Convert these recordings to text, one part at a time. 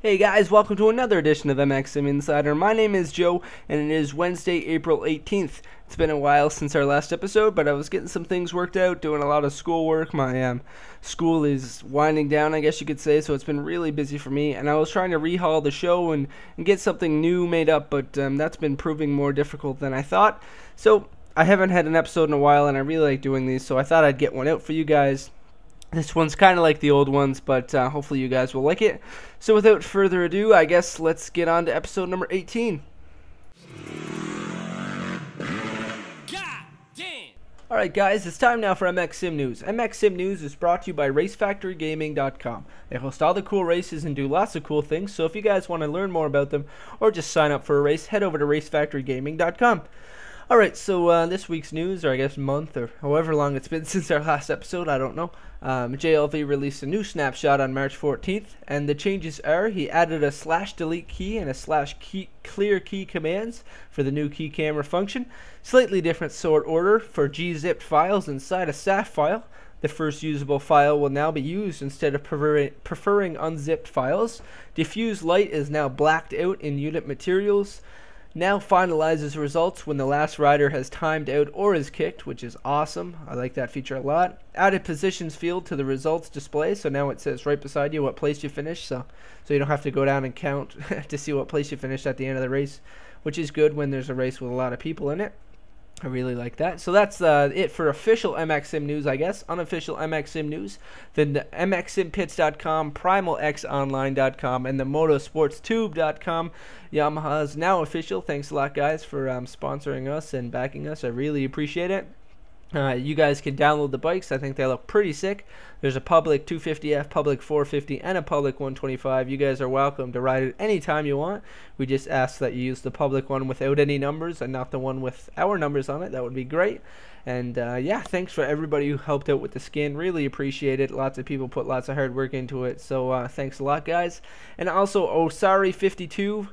Hey guys, welcome to another edition of MXM Insider. My name is Joe, and it is Wednesday, April 18th. It's been a while since our last episode, but I was getting some things worked out, doing a lot of schoolwork. My school is winding down, I guess you could say, so it's been really busy for me, and I was trying to rehaul the show and get something new made up, but that's been proving more difficult than I thought. So I haven't had an episode in a while, and I really like doing these, so I thought I'd get one out for you guys. This one's kind of like the old ones, but hopefully you guys will like it. So without further ado, I guess let's get on to episode number 18. Alright guys, it's time now for MXSim News. MXSim News is brought to you by RaceFactoryGaming.com. They host all the cool races and do lots of cool things, so if you guys want to learn more about them or just sign up for a race, head over to RaceFactoryGaming.com. Alright, so this week's news, or I guess month, or however long it's been since our last episode, I don't know. JLV released a new snapshot on March 14th, and the changes are he added a /delete key and a /clear key commands for the new key camera function, slightly different sort order for gzipped files inside a SAF file. The first usable file will now be used instead of preferring unzipped files. Diffuse light is now blacked out in unit materials. Now finalizes results when the last rider has timed out or is kicked, which is awesome. I like that feature a lot. Added positions field to the results display, so now it says right beside you what place you finished, so you don't have to go down and count to see what place you finished at the end of the race, which is good when there's a race with a lot of people in it. I really like that. So that's it for official MXSim News, I guess. Unofficial MXSim News. Then the MXSimPits.com, PrimalXOnline.com, and the MotosportsTube.com. Yamaha is now official. Thanks a lot, guys, for sponsoring us and backing us. I really appreciate it. You guys can download the bikes. I think they look pretty sick. There's a public 250F, public 450, and a public 125. You guys are welcome to ride it anytime you want. We just ask that you use the public one without any numbers and not the one with our numbers on it. That would be great. And yeah, thanks for everybody who helped out with the skin. Really appreciate it. Lots of people put lots of hard work into it. So thanks a lot, guys. And also Osari52.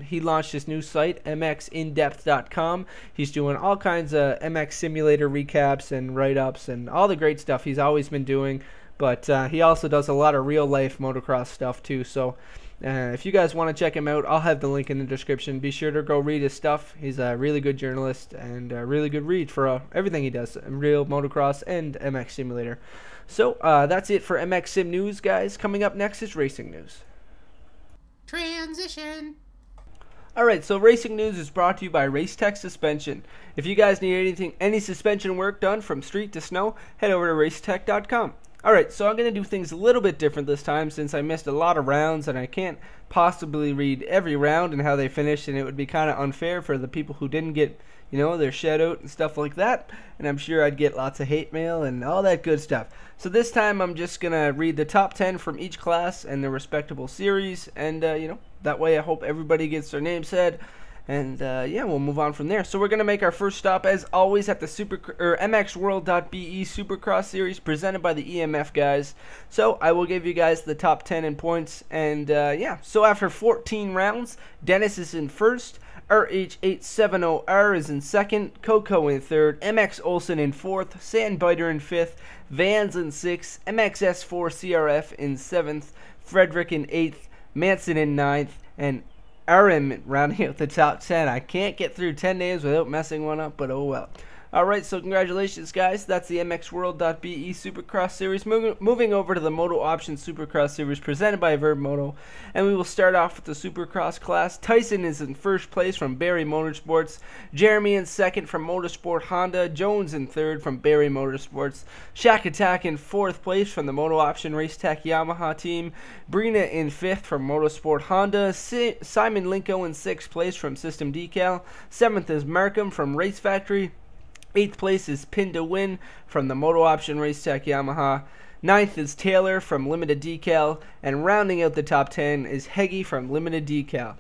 He launched his new site, mxindepth.com. He's doing all kinds of MX simulator recaps and write-ups and all the great stuff he's always been doing. But he also does a lot of real-life motocross stuff too. So if you guys want to check him out, I'll have the link in the description. Be sure to go read his stuff. He's a really good journalist and a really good read for everything he does, real motocross and MX simulator. So that's it for MXSim News, guys. Coming up next is racing news. Transition. Alright, so racing news is brought to you by Racetech Suspension. If you guys need any suspension work done from street to snow, head over to racetech.com. Alright, so I'm going to do things a little bit different this time since I missed a lot of rounds and I can't possibly read every round and how they finished, and it would be kind of unfair for the people who didn't get, you know, their shout out and stuff like that, and I'm sure I'd get lots of hate mail and all that good stuff. So this time I'm just going to read the top 10 from each class and their respectable series, and you know, that way I hope everybody gets their name said. And yeah, we'll move on from there. So we're going to make our first stop, as always, at the MXWorld.be Supercross Series presented by the EMF guys. So I will give you guys the top 10 in points. And yeah, so after 14 rounds, Dennis is in first. RH870R is in second. Coco in third. MX Olsen in fourth. Sandbiter in fifth. Vans in sixth. MXS4 CRF in seventh. Frederick in eighth. Manson in ninth. And RM rounding out the top 10. I can't get through 10 names without messing one up, but oh well. Alright, so congratulations, guys. That's the MXWorld.be Supercross Series. Moving over to the Motooption Supercross Series presented by Vurbmoto. And we will start off with the Supercross class. Tyson is in first place from Barry Motorsports. Jeremy in second from Motorsport Honda. Jones in third from Barry Motorsports. Shack Attack in fourth place from the Motooption Racetech Yamaha team. Brina in fifth from Motorsport Honda. Simon Linko in sixth place from System Decal. Seventh is Markham from Race Factory. 8th place is Pin to Win from the Motooption Racetech Yamaha. 9th is Taylor from Limited Decal. And rounding out the top 10 is Heggie from Limited Decal.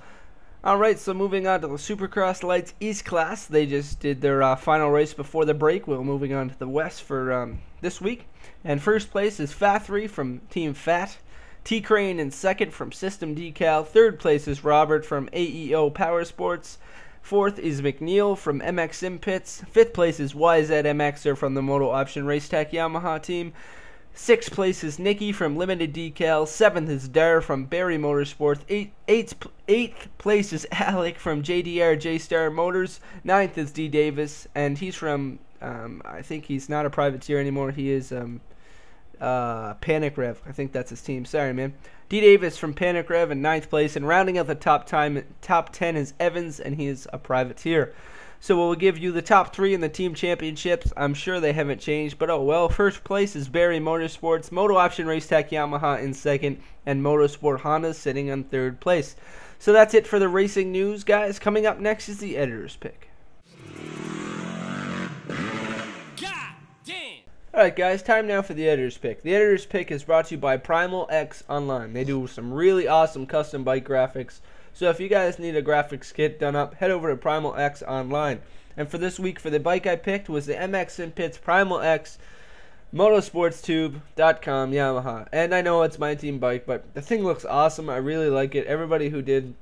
Alright, so moving on to the Supercross Lights East class. They just did their final race before the break. We're moving on to the West for this week. And first place is Fathry from Team Fat. T-Crane in second from System Decal. 3rd place is Robert from AEO Power Sports. 4th is McNeil from MXSim Pits. 5th place is YZMXer from the Motooption Racetech Yamaha team. 6th place is Nikki from Limited Decal. 7th is Dar from Barry Motorsports. 8th place is Alec from JDR J-Star Motors. 9th is D Davis, and he's from, I think he's not a privateer anymore. He is Panic Rev. I think that's his team. Sorry, man. D Davis from Panic Rev in 9th place, and rounding out the top 10 is Evans, and he is a privateer. So we'll give you the top 3 in the team championships. I'm sure they haven't changed, but oh well. 1st place is Barry Motorsports, Motooption Racetech Yamaha in 2nd, and Motorsport Honda sitting on 3rd place. So that's it for the racing news, guys. Coming up next is the editor's pick. Alright guys, time now for the editor's pick. The editor's pick is brought to you by Primal X Online. They do some really awesome custom bike graphics. So if you guys need a graphics kit done up, head over to Primal X Online. And for this week, for the bike I picked was the MXSP Primal X Motosportstube.com Yamaha. And I know it's my team bike, but the thing looks awesome. I really like it. Everybody who did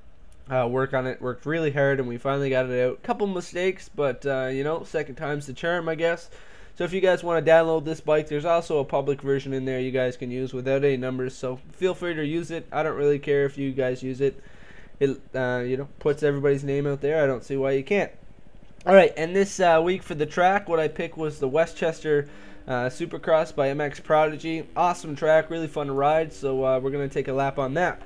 work on it worked really hard, and we finally got it out. Couple mistakes, but you know, second time's the charm, I guess. So if you guys want to download this bike, there's also a public version in there you guys can use without any numbers. So feel free to use it. I don't really care if you guys use it. It you know, puts everybody's name out there. I don't see why you can't. All right, and this week for the track, what I picked was the Westchester Supercross by MX PRODIGY. Awesome track, really fun to ride. So we're gonna take a lap on that.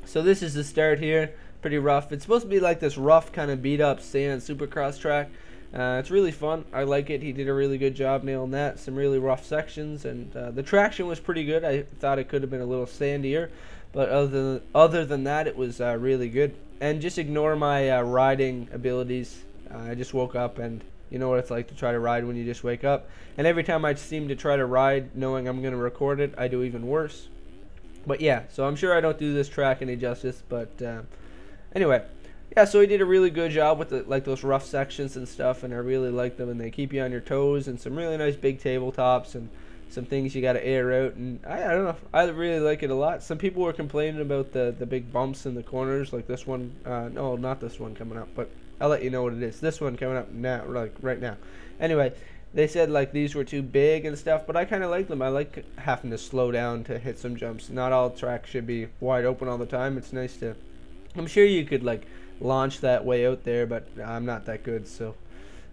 So this is the start here. Pretty rough. It's supposed to be like this rough kind of beat up sand Supercross track. It's really fun. I like it. He did a really good job nailing that. Some really rough sections, and the traction was pretty good. I thought it could have been a little sandier, but other than that, it was really good. And just ignore my riding abilities. I just woke up, and you know what it's like to try to ride when you just wake up. And every time I seem to try to ride, knowing I'm going to record it, I do even worse. But yeah, so I'm sure I don't do this track any justice. But anyway. Yeah, so he did a really good job with like those rough sections and stuff, and I really like them, and they keep you on your toes, and some really nice big tabletops and some things you got to air out, and I don't know, I really like it a lot. Some people were complaining about the big bumps in the corners, like this one. No, not this one coming up, but I'll let you know what it is. This one coming up now, like right now. Anyway, they said like these were too big and stuff, but I kind of like them. I like having to slow down to hit some jumps. Not all tracks should be wide open all the time. It's nice to, I'm sure you could like launch that way out there, but I'm not that good, so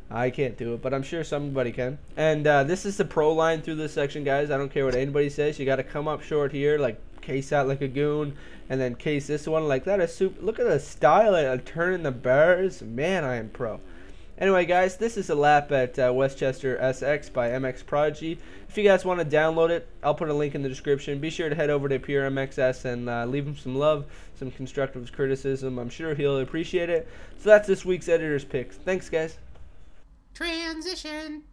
I can't do it, but I'm sure somebody can. And this is the pro line through this section, guys. I don't care what anybody says. You got to come up short here, like case out like a goon, and then case this one like that. Look at the style of turning the bars. Man, I am pro. Anyway, guys, this is a lap at Westchester Sx by MX PRODIGY. If you guys want to download it, I'll put a link in the description. Be sure to head over to Pure MXS and leave him some love, some constructive criticism. I'm sure he'll appreciate it. So that's this week's editor's picks. Thanks, guys. Transition.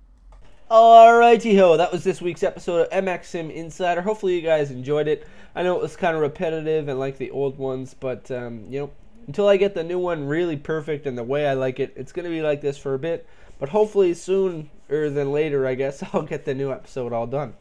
Alrighty-ho, that was this week's episode of MX Sim Insider. Hopefully you guys enjoyed it. I know it was kind of repetitive and like the old ones, but, you know, until I get the new one really perfect and the way I like it, it's going to be like this for a bit. But hopefully sooner than later, I guess, I'll get the new episode all done.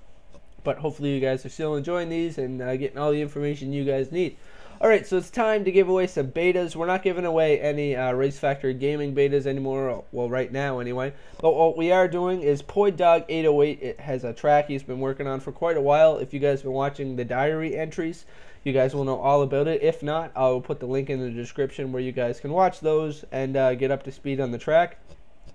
But hopefully you guys are still enjoying these and getting all the information you guys need. Alright, so it's time to give away some betas. We're not giving away any Race Factory Gaming betas anymore, well, right now anyway. But what we are doing is Poi Dog 808. It has a track he's been working on for quite a while. If you guys have been watching the diary entries, you guys will know all about it. If not, I'll put the link in the description where you guys can watch those and get up to speed on the track.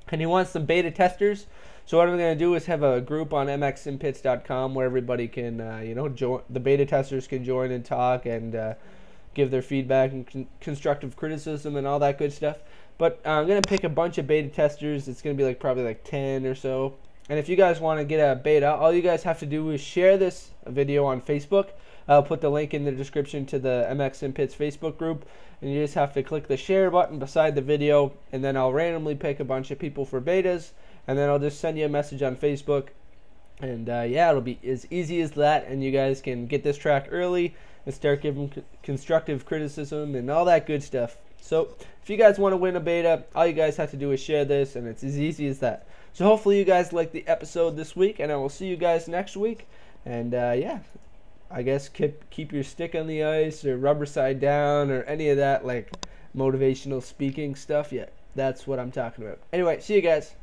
And he wants some beta testers. So what I'm going to do is have a group on mxsimpits.com where everybody can, you know, join. The beta testers can join and talk and give their feedback and constructive criticism and all that good stuff. But I'm going to pick a bunch of beta testers. It's going to be like probably like 10 or so. And if you guys want to get a beta, all you guys have to do is share this video on Facebook. I'll put the link in the description to the MX Sim Pits Facebook group, and you just have to click the share button beside the video, and then I'll randomly pick a bunch of people for betas, and then I'll just send you a message on Facebook, and yeah, it'll be as easy as that, and you guys can get this track early and start giving constructive criticism and all that good stuff. So if you guys want to win a beta, all you guys have to do is share this, and it's as easy as that. So hopefully you guys liked the episode this week, and I will see you guys next week, and yeah, I guess keep your stick on the ice or rubber side down or any of that like motivational speaking stuff. Yeah, that's what I'm talking about. Anyway, see you guys.